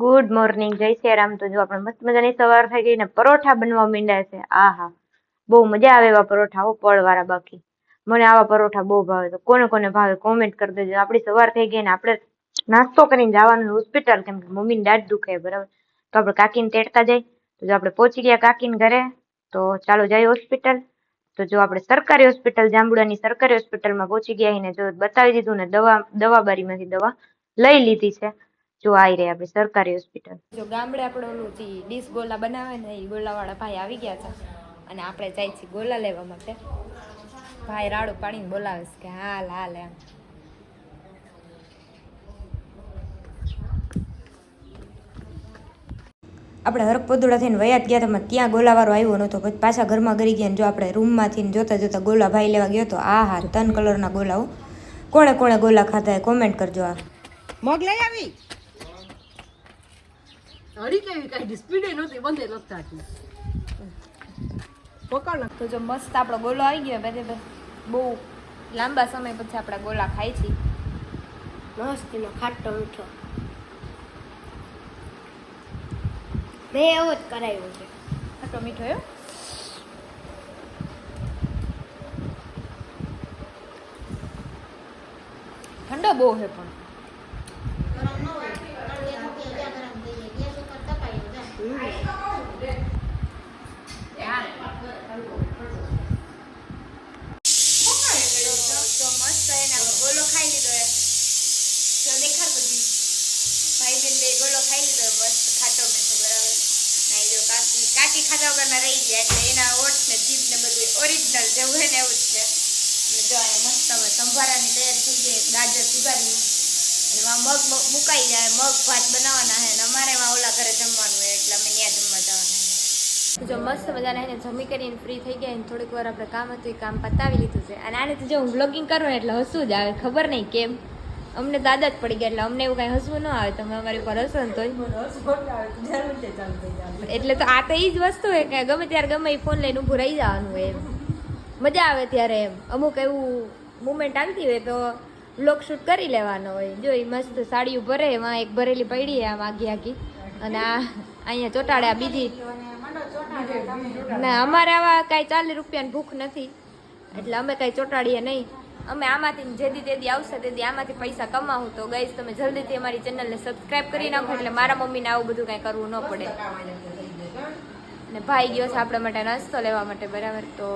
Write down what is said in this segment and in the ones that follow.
Good morning, જય શ્રી રામ. તો જો આપણે મસ્ત મજાની સવાર થઈ ગઈ ને પરોઠા બનવા માંડ્યા છે. આહા, બહુ મજા આવે એવા પરોઠા, પોળ વાળા. બાકી મને આવા પરોઠા બહુ ભાવે. તો કોને કોને ભાવે કોમેન્ટ કરી દેજો. આપણી સવાર થઈ ગઈ ને આપણે નાસ્તો કરીને જવાનું હોસ્પિટલ, કેમ કે મમ્મીને દાઢ દુખે, બરાબર. તો આપણે કાકીને તેડતા જાય. તો જો આપણે પહોંચી ગયા કાકીને ઘરે, તો ચાલો જઈએ હોસ્પિટલ. તો જો આપણે સરકારી હોસ્પિટલ, જાંબુડાની સરકારી હોસ્પિટલમાં પહોંચી ગયા ને જો બતાવી દીધું ને દવા બારીમાંથી દવા લઈ લીધી છે. જો આવી રહી આપણી સરકારી હોસ્પિટલ. જો ગામડે આપણે ઓલું ડીશ ગોલા બનાવે ને એ ગોલાવાળા ભાઈ આવી ગયા છે અને આપણે જાય છીએ ગોલા લેવા માટે. ભાઈ રાડું પાડીને બોલાવે છે કે હાલ હાલ એમ. આપણે હરપોદુડા થઈને વયાત ગયા હતા, ત્યાં ગોલાવાળો આવ્યો નહોતો. પછી પાછા ઘરમાં ગરી ગયા ને જો આપણે રૂમમાંથી જોતા જોતા ગોલા ભાઈ લેવા ગયો હતો. આ હા, 3 કલરના ગોલાઓ. કોણે કોણે ગોલા ખાધા કોમેન્ટ કરજો. આ મગ લઈ આવી હરી કેવી કાઈ સ્પીડે નહોતી, બંધે નહોતા પકડ. તો જો મસ્ત આપણો ગોલો આવી ગયો. બધે બહુ લાંબા સમય પછી આપણે ગોલા ખાઈ છીએ. મસ્ત નો ખાટો મીઠો. મેં એવો જ કરાવ્યો છે, ખાટો મીઠો. એવો ઠંડો બહુ છે પણ કાકી ખાધા વગરના રહી ગયા એટલે એના ઓટ્સ ને જીભ ને બધું ઓરિજિનલ જેવું હોય ને એવું જ છે. અને જો અહીંયા મસ્ત હવે સંભારાની તૈયારી થઈ ગઈ. ગાજર સુધારી અને એમાં મગ મુકાઈ જાય. મગ ભાત બનાવવાના છે અને અમારે એમાં ઓલા ઘરે જમવાનું હોય એટલે અમે ત્યાં જમવા જવાના. જો મસ્ત મજાના એને જમી કરીને ફ્રી થઈ ગયા. થોડીક વાર આપણે કામ હતું એ કામ પતાવી લીધું છે. અને આને તો જો હું બ્લોગિંગ કરું એટલે હસવું જ આવે, ખબર નહીં કેમ. અમને તો આદત પડી ગયા એટલે અમને એવું કાંઈ હસવું ન આવે. તમે અમારી ઉપર હસો ને તોય એટલે તો આ તો એ જ વસ્તુ હોય કે ગમે ત્યારે ગમે એ ફોન લઈને ઊભું રહી જવાનું હોય એમ. મજા આવે ત્યારે એમ. અમુક એવું મુમેન્ટ આવતી હોય તો બ્લોગ શૂટ કરી લેવાનો હોય. જો એ મસ્ત સાડીઓ ભરે, એમાં એક ભરેલી પડી આમ આખી આખી. અને આ અહીંયા ચોટાડે આ બીજી. ના, અમારે આવા કાંઈ 40 રૂપિયાની ભૂખ નથી એટલે અમે કાંઈ ચોટાડીએ નહીં. અમે આમાંથી જેદી તેદી આવશે તેથી આમાંથી પૈસા કમાવું. તો ગાઈઝ તમે જલ્દીથી અમારી ચેનલને સબસ્ક્રાઈબ કરી નાખો એટલે મારા મમ્મીને આવું બધું કાંઈ કરવું ન પડે. ને ભાઈ ગયો છે આપણા માટે નાસ્તો લેવા માટે, બરાબર. તો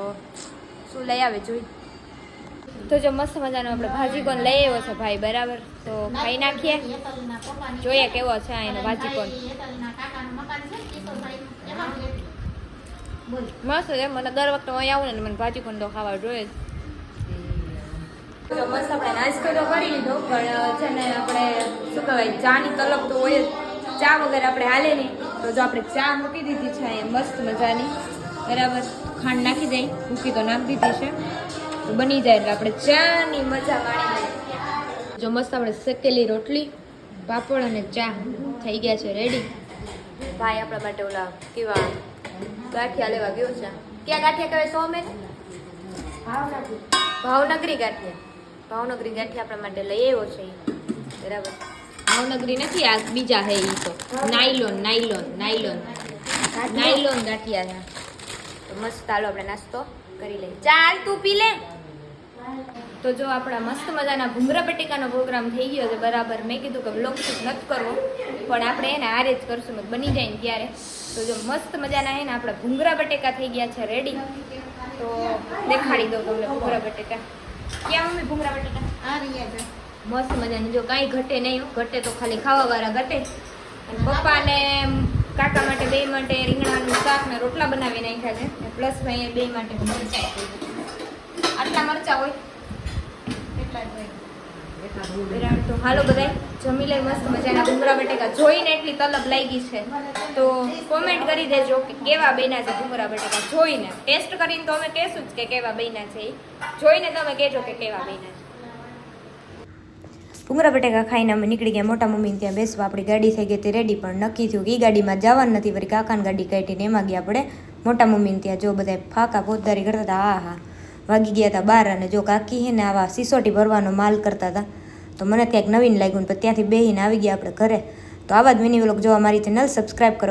શું લઈ આવે જોઈ. તો જો મસ્ત મજાનો આપણે ભાજી કોણ લઈ આવ્યો છે ભાઈ, બરાબર. તો ખાઈ નાખીએ, જોઈએ કેવો છે એનો ભાજી કોણ. મસ્ત છે. મને દર વખતે અહીં આવું ને મને ભાજી કોણ તો ખાવા જોઈએ જ. તો મસ્ત આપણે નાસ્તો તો કરી લીધો, પણ છે ને આપણે શું કહેવાય ચાની તલબ તો હોય જ. ચા વગર આપણે હાલે નહીં. તો જો આપણે ચા મૂકી દીધી છે એ મસ્ત મજાની, બરાબર. ખાંડ નાખી દઈ, મૂકી તો નાખી દીધી છે તો બની જાય એટલે આપણે ચાની મજા માણી લઈએ. જો મસ્ત આપણે શેકેલી રોટલી, પાપડ અને ચા થઈ ગયા છે રેડી. ભાઈ આપણા માટે ઓલા કેવા ગાંઠિયા લેવા ગયો છે. ક્યાં ગાંઠિયા કહેવાય સોમે? ભાવનગરી ગાંઠિયા. ભાવનગરી ગાંઠિયા આપણા માટે લઈ આવ્યો છે, બરાબર. ભાવનગરી નથી, આ બીજા હે. એ તો નાયલોન નાયલોન નાયલોન નાયલોન ગાંઠિયા છે. તો મસ્ત ચાલો આપણે નાસ્તો કરી લઈએ. ચાલ તું પી લે. તો જો આપણા મસ્ત મજાના ભૂંગરા બટેકાનો પ્રોગ્રામ થઈ ગયો છે, બરાબર. મેં કીધું કે બ્લોગ શૂટ નથી કરવો પણ આપણે એને આરે જ કરશું, બની જાય ને ત્યારે. તો જો મસ્ત મજાના હે ને આપણા ભૂંગરા બટેકા થઈ ગયા છે રેડી. તો દેખાડી દો તમને ભૂંગરા બટેકા. ક્યાં મમ્મી ભૂંગરા બટેકા? આ રહ્યા મસ્ત મજાની. જો કાંઈ ઘટે નહીં, ઘટે તો ખાલી ખાવાવાળા ઘટે. અને પપ્પાને કાકા માટે, બે માટે રીંગણાનું શાક ને રોટલા બનાવી નાખ્યા છે. પ્લસ ભાઈ બે માટે મરચાં. આટલા મરચાં હોય એટલા જ હોય, બરાબર. તો હાલો બધાય જમી લઈ મસ્ત મજાના ભૂંગરા બટેકા. જોઈને એટલી તલબ લાગી છે તો કોમેન્ટ કરી દેજો કે કેવા બન્યા છે ભૂંગરા બટેકા. જોઈને ટેસ્ટ કરીને તો અમે કહેશું જ કે કેવા બન્યા છે. જોઈને તમે કહેજો કે કેવા બન્યા છે. ભૂંગરા બટેકા ખાઈને અમે નીકળી ગયા મોટા મમ્મીને ત્યાં બેસવા. આપણી ગાડી થઈ ગઈ હતી રેડી, પણ નક્કી થયું કે એ ગાડીમાં જવાનું નથી. વળી કાકાની ગાડી કાઢીને એમાં ગયા આપણે મોટા મમ્મીને ત્યાં. જો બધા ફાંકા પોતદારી કરતા હતા. હા હા, વાગી ગયા હતા 12. અને જો કાકી હે ને આવા સિસોટી ભરવાનો માલ કરતા હતા. તો મને ત્યાં એક નવીન લાગ્યું ને પછી ત્યાંથી બેહીને આવી ગયા આપણે ઘરે. તો આવા જ મિની વ્લોગ જોવા મારી ચેનલ સબસ્ક્રાઈબ કરો.